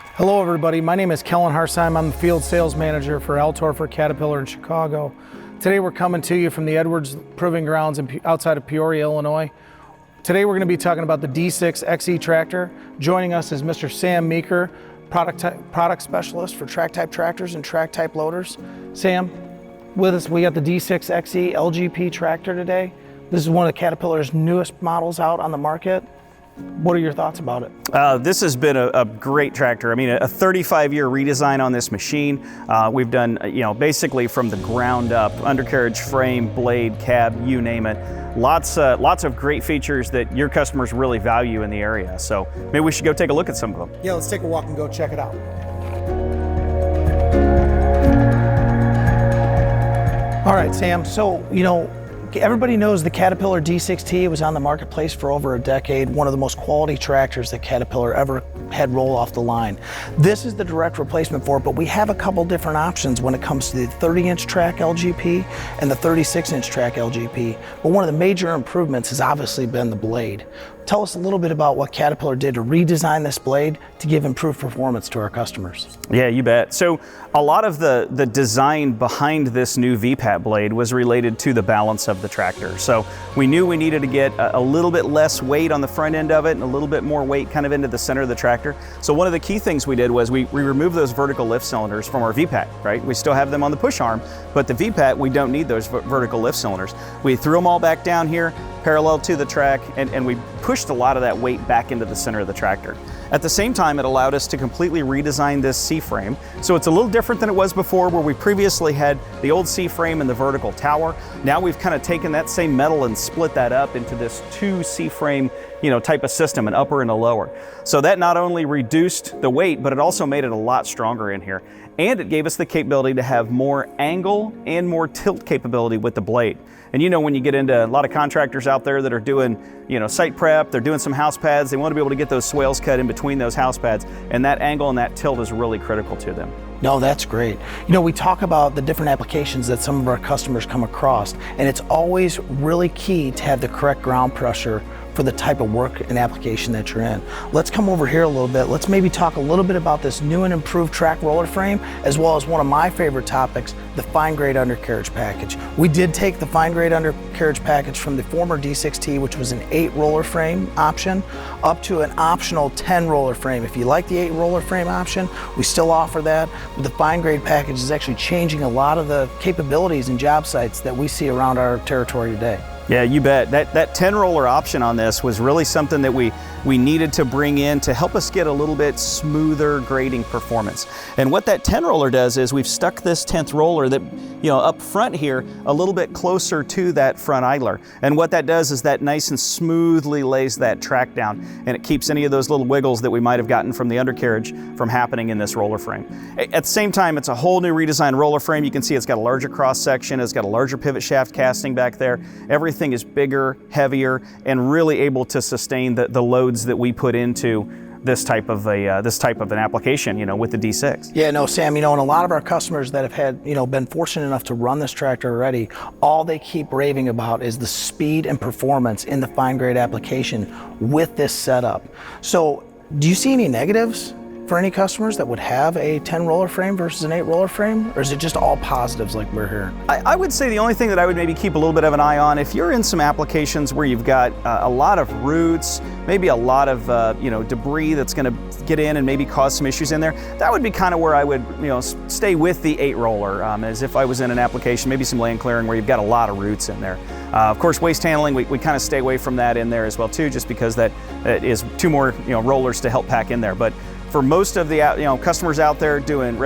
Hello everybody, my name is Kellen. I'm the field sales manager for Altorfer Caterpillar in Chicago. Today we're coming to you from the Edwards Proving Grounds outside of Peoria, Illinois. Today we're going to be talking about the D6 XE tractor. Joining us is Mr. Sam Meeker, product specialist for track type tractors and track type loaders. Sam, with us we got the D6 XE LGP tractor today. This is one of Caterpillar's newest models out on the market. What are your thoughts about it? This has been a great tractor. I mean, a 35-year redesign on this machine. We've done, basically from the ground up, undercarriage, frame, blade, cab, you name it. Lots of great features that your customers really value in the area. So maybe we should go take a look at some of them. Yeah, let's take a walk and go check it out. All right, Sam, so, everybody knows the Caterpillar D6T was on the marketplace for over a decade, one of the most quality tractors that Caterpillar ever had roll off the line. This is the direct replacement for it, but we have a couple different options when it comes to the 30-inch track LGP and the 36-inch track LGP. But one of the major improvements has obviously been the blade. Tell us a little bit about what Caterpillar did to redesign this blade to give improved performance to our customers. Yeah, you bet. So a lot of the design behind this new VPAT blade was related to the balance of the tractor. So we knew we needed to get a little bit less weight on the front end of it and a little bit more weight kind of into the center of the tractor. So one of the key things we did was we removed those vertical lift cylinders from our VPAT, right? We still have them on the push arm, but the VPAT, we don't need those vertical lift cylinders. We threw them all back down here, parallel to the track, and we pushed a lot of that weight back into the center of the tractor. At the same time, it allowed us to completely redesign this C-frame. So it's a little different than it was before, where we previously had the old C-frame and the vertical tower. Now we've kind of taken that same metal and split that up into this two C-frame type of system, an upper and a lower. So that not only reduced the weight, but it also made it a lot stronger in here. And it gave us the capability to have more angle and more tilt capability with the blade. And when you get into a lot of contractors out there that are doing, site prep, they're doing some house pads, they want to be able to get those swales cut in between those house pads, and that angle and that tilt is really critical to them. No, that's great. We talk about the different applications that some of our customers come across, and it's always really key to have the correct ground pressure for the type of work and application that you're in. Let's come over here a little bit. Let's maybe talk a little bit about this new and improved track roller frame, as well as one of my favorite topics, the fine grade undercarriage package. We did take the fine grade undercarriage package from the former D6T, which was an 8 roller frame option, up to an optional 10 roller frame. If you like the 8 roller frame option, we still offer that. But the fine grade package is actually changing a lot of the capabilities and job sites that we see around our territory today. Yeah, you bet. That 10 roller option on this was really something that we needed to bring in to help us get a little bit smoother grading performance. And what that 10 roller does is we've stuck this 10th roller that, up front here a little bit closer to that front idler. And what that does is that nice and smoothly lays that track down, and it keeps any of those little wiggles that we might have gotten from the undercarriage from happening in this roller frame. At the same time, it's a whole new redesigned roller frame. You can see it's got a larger cross section, it's got a larger pivot shaft casting back there. Everything is bigger, heavier, and really able to sustain the loads that we put into this type of an application, with the D6. Yeah, no, Sam, and a lot of our customers that have had, been fortunate enough to run this tractor already, all they keep raving about is the speed and performance in the fine grade application with this setup. So, do you see any negatives for any customers that would have a 10 roller frame versus an 8 roller frame, or is it just all positives like we're hearing? I would say the only thing that I would maybe keep a little bit of an eye on, if you're in some applications where you've got a lot of roots, maybe a lot of debris that's going to get in and maybe cause some issues in there, that would be kind of where I would stay with the 8 roller, as if I was in an application, maybe some land clearing where you've got a lot of roots in there. Of course, waste handling, we kind of stay away from that in there as well too, just because that is 2 more rollers to help pack in there. But for most of the customers out there doing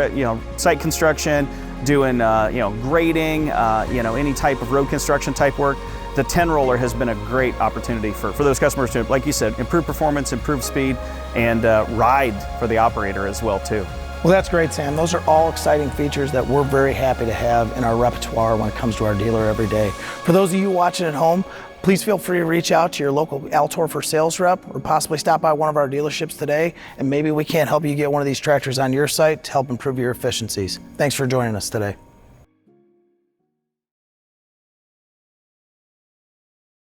site construction, doing grading, any type of road construction type work, the 10 roller has been a great opportunity for those customers to, like you said, improve performance, improve speed, and ride for the operator as well too. Well, that's great, Sam. Those are all exciting features that we're very happy to have in our repertoire when it comes to our dealer every day. For those of you watching at home, please feel free to reach out to your local Altorfer sales rep, or possibly stop by one of our dealerships today, and maybe we can help you get one of these tractors on your site to help improve your efficiencies. Thanks for joining us today.